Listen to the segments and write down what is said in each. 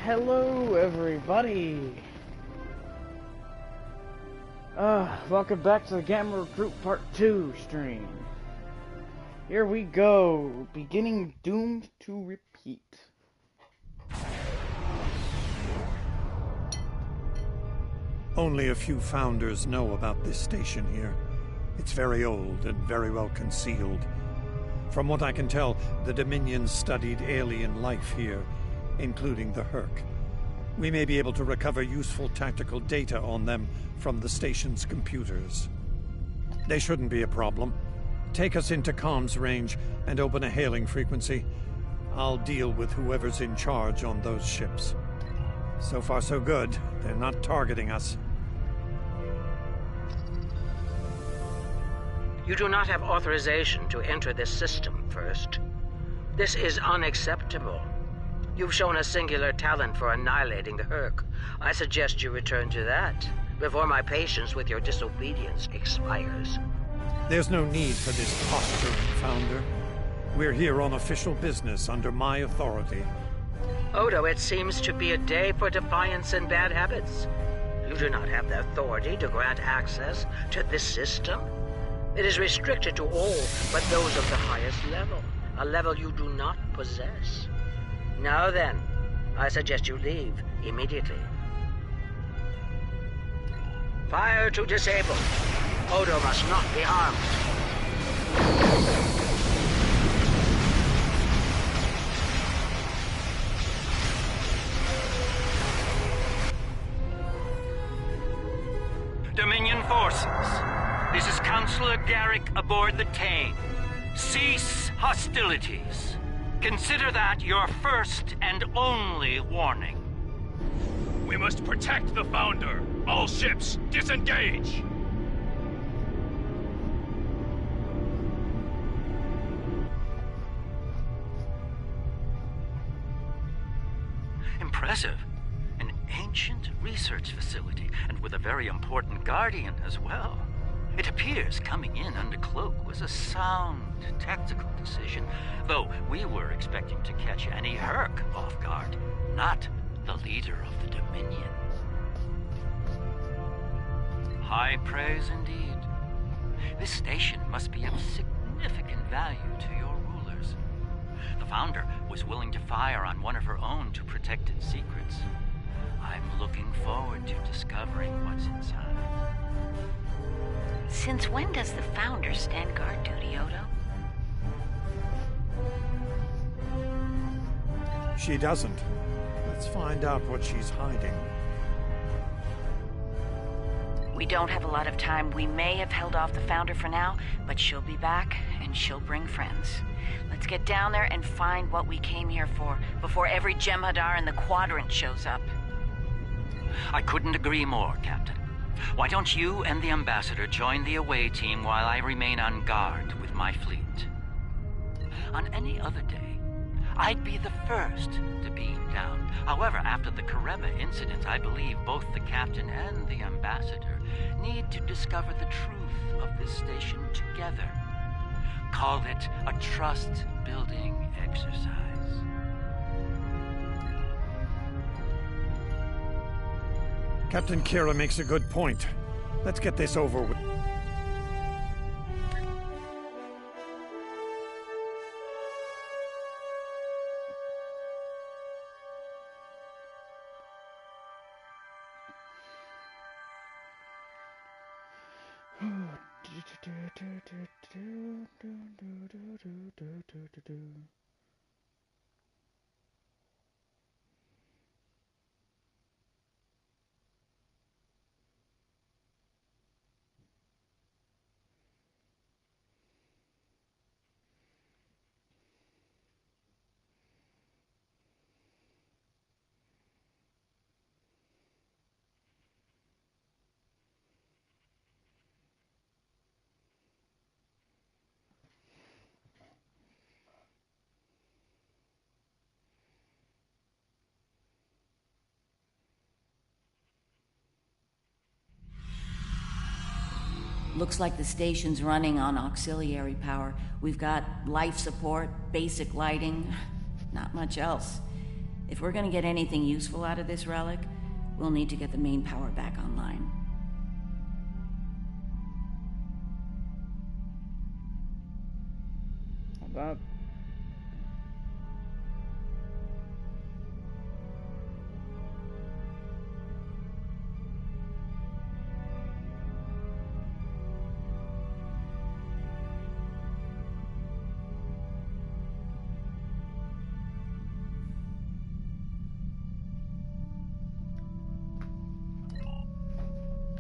Hello everybody! Welcome back to the Gamma Recruit Part 2 stream. Here we go, beginning doomed to repeat. Only a few founders know about this station here. It's very old and very well concealed. From what I can tell, the Dominion studied alien life here, including the Herc. We may be able to recover useful tactical data on them from the station's computers. They shouldn't be a problem. Take us into comms range and open a hailing frequency. I'll deal with whoever's in charge on those ships. So far so good. They're not targeting us. You do not have authorization to enter this system first. This is unacceptable. You've shown a singular talent for annihilating the Herc. I suggest you return to that before my patience with your disobedience expires. There's no need for this posturing, Founder. We're here on official business under my authority. Odo, it seems to be a day for defiance and bad habits. You do not have the authority to grant access to this system. It is restricted to all but those of the highest level, a level you do not possess. Now then, I suggest you leave immediately. Fire to disable. Odo must not be harmed. Dominion forces, this is Counselor Garrick aboard the Tane. Cease hostilities. Consider that your first and only warning. We must protect the Founder. All ships, disengage! Impressive. An ancient research facility, and with a very important guardian as well. It appears coming in under cloak was a sound tactical decision, though we were expecting to catch any Herc off guard, not the leader of the Dominion. High praise indeed. This station must be of significant value to your rulers. The Founder was willing to fire on one of her own to protect its secrets. I'm looking forward to discovering what's inside. Since when does the Founder stand guard duty, Odo? She doesn't. Let's find out what she's hiding. We don't have a lot of time. We may have held off the Founder for now, but she'll be back, and she'll bring friends. Let's get down there and find what we came here for, before every Jem'Hadar in the Quadrant shows up. I couldn't agree more, Captain. Why don't you and the Ambassador join the away team while I remain on guard with my fleet? On any other day, I'd be the first to beam down. However, after the Kareba incident, I believe both the Captain and the Ambassador need to discover the truth of this station together. Call it a trust-building exercise. Captain Kira makes a good point. Let's get this over with. Looks like the station's running on auxiliary power. We've got life support, basic lighting, not much else. If we're gonna get anything useful out of this relic, we'll need to get the main power back online. About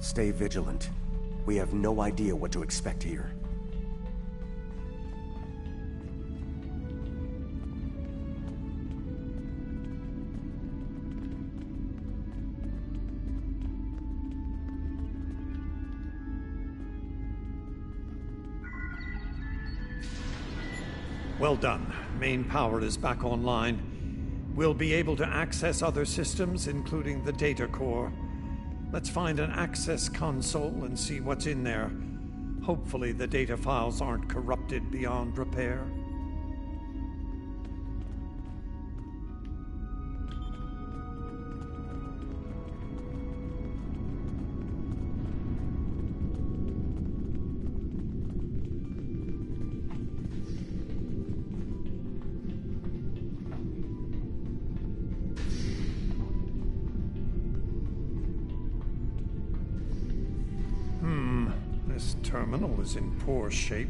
Stay vigilant. We have no idea what to expect here. Well done. Main power is back online. We'll be able to access other systems, including the data core. Let's find an access console and see what's in there. Hopefully the data files aren't corrupted beyond repair. This terminal is in poor shape.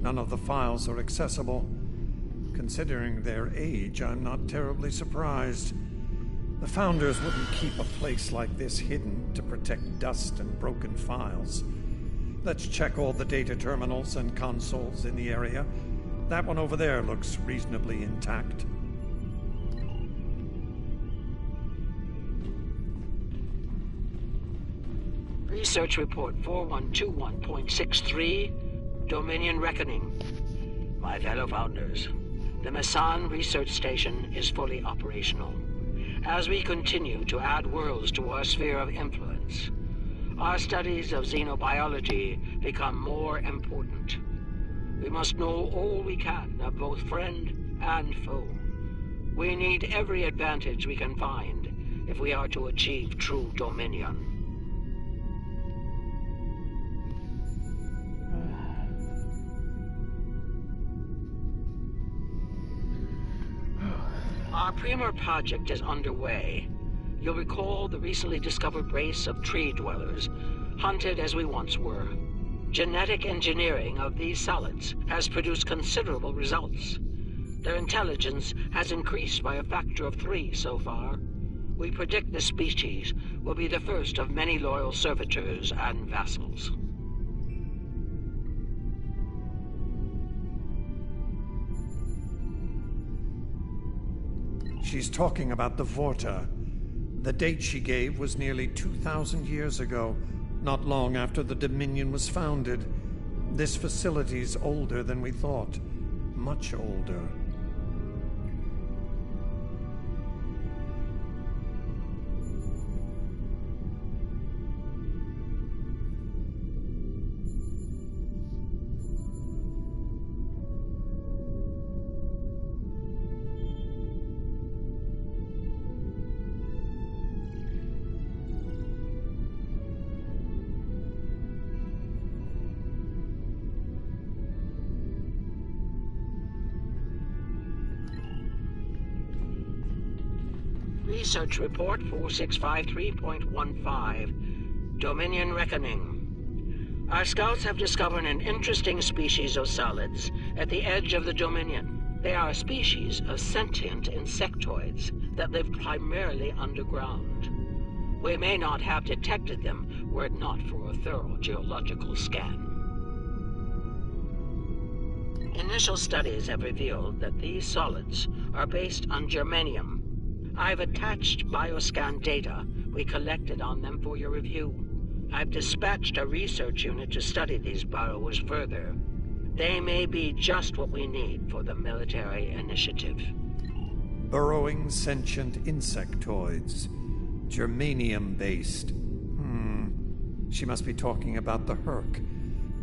None of the files are accessible. Considering their age, I'm not terribly surprised. The Founders wouldn't keep a place like this hidden to protect dust and broken files. Let's check all the data terminals and consoles in the area. That one over there looks reasonably intact. Research Report 4121.63, Dominion Reckoning. My fellow Founders, the Mesan Research Station is fully operational. As we continue to add worlds to our sphere of influence, our studies of xenobiology become more important. We must know all we can of both friend and foe. We need every advantage we can find if we are to achieve true dominion. Our Premier project is underway. You'll recall the recently discovered race of tree dwellers, hunted as we once were. Genetic engineering of these solids has produced considerable results. Their intelligence has increased by a factor of 3 so far. We predict this species will be the first of many loyal servitors and vassals. She's talking about the Vorta. The date she gave was nearly 2,000 years ago, not long after the Dominion was founded. This facility's older than we thought. Much older. Research Report 4653.15, Dominion Reckoning. Our scouts have discovered an interesting species of solids at the edge of the Dominion. They are a species of sentient insectoids that live primarily underground. We may not have detected them were it not for a thorough geological scan. Initial studies have revealed that these solids are based on germanium. I've attached bioscan data we collected on them for your review. I've dispatched a research unit to study these burrowers further. They may be just what we need for the military initiative. Burrowing sentient insectoids. Germanium-based. She must be talking about the Herc.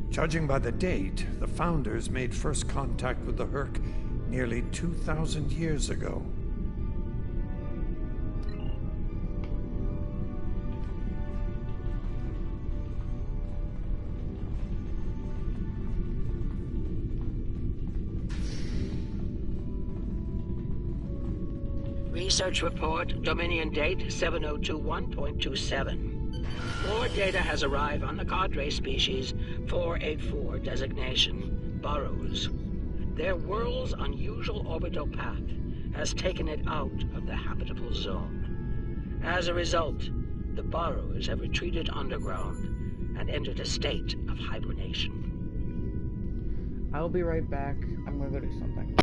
Judging by the date, the Founders made first contact with the Herc nearly 2,000 years ago. Research report, Dominion date 7021.27. More data has arrived on the cadre species 484 designation, Burrows. Their world's unusual orbital path has taken it out of the habitable zone. As a result, the Burrows have retreated underground and entered a state of hibernation. I'll be right back. I'm gonna go do something.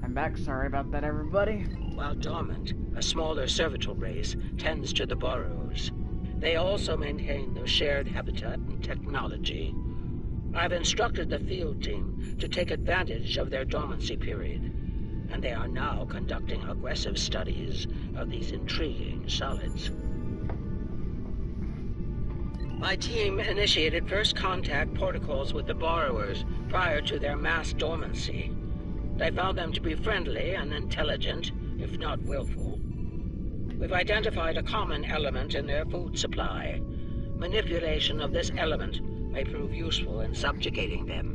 Back. Sorry about that, everybody. While dormant, a smaller cervital race tends to the burrows. They also maintain their shared habitat and technology. I've instructed the field team to take advantage of their dormancy period, and they are now conducting aggressive studies of these intriguing solids. My team initiated first contact protocols with the borrowers prior to their mass dormancy. They found them to be friendly and intelligent, if not willful. We've identified a common element in their food supply. Manipulation of this element may prove useful in subjugating them.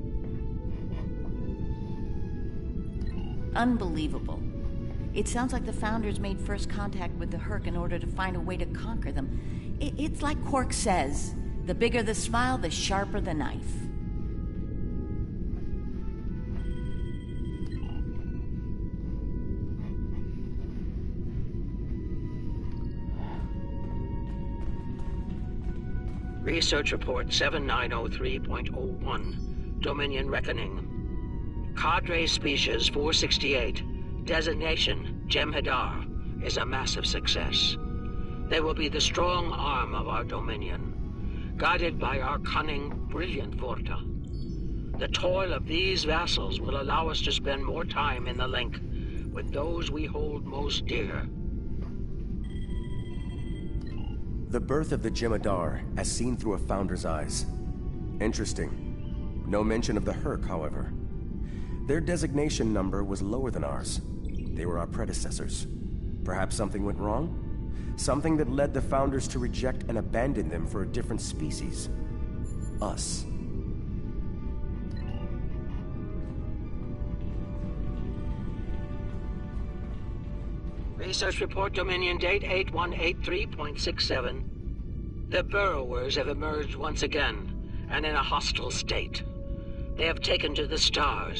Unbelievable. It sounds like the Founders made first contact with the Herc in order to find a way to conquer them. It's like Quark says, the bigger the smile, the sharper the knife. Research Report 7903.01. Dominion Reckoning. Cadre Species 468. Designation Jem'Hadar is a massive success. They will be the strong arm of our Dominion, guided by our cunning, brilliant Vorta. The toil of these vassals will allow us to spend more time in the link with those we hold most dear. The birth of the Jem'Hadar, as seen through a Founder's eyes. Interesting. No mention of the Herc, however. Their designation number was lower than ours. They were our predecessors. Perhaps something went wrong? Something that led the Founders to reject and abandon them for a different species. Us. Research Report Dominion Date 8183.67. The Burrowers have emerged once again, and in a hostile state. They have taken to the stars,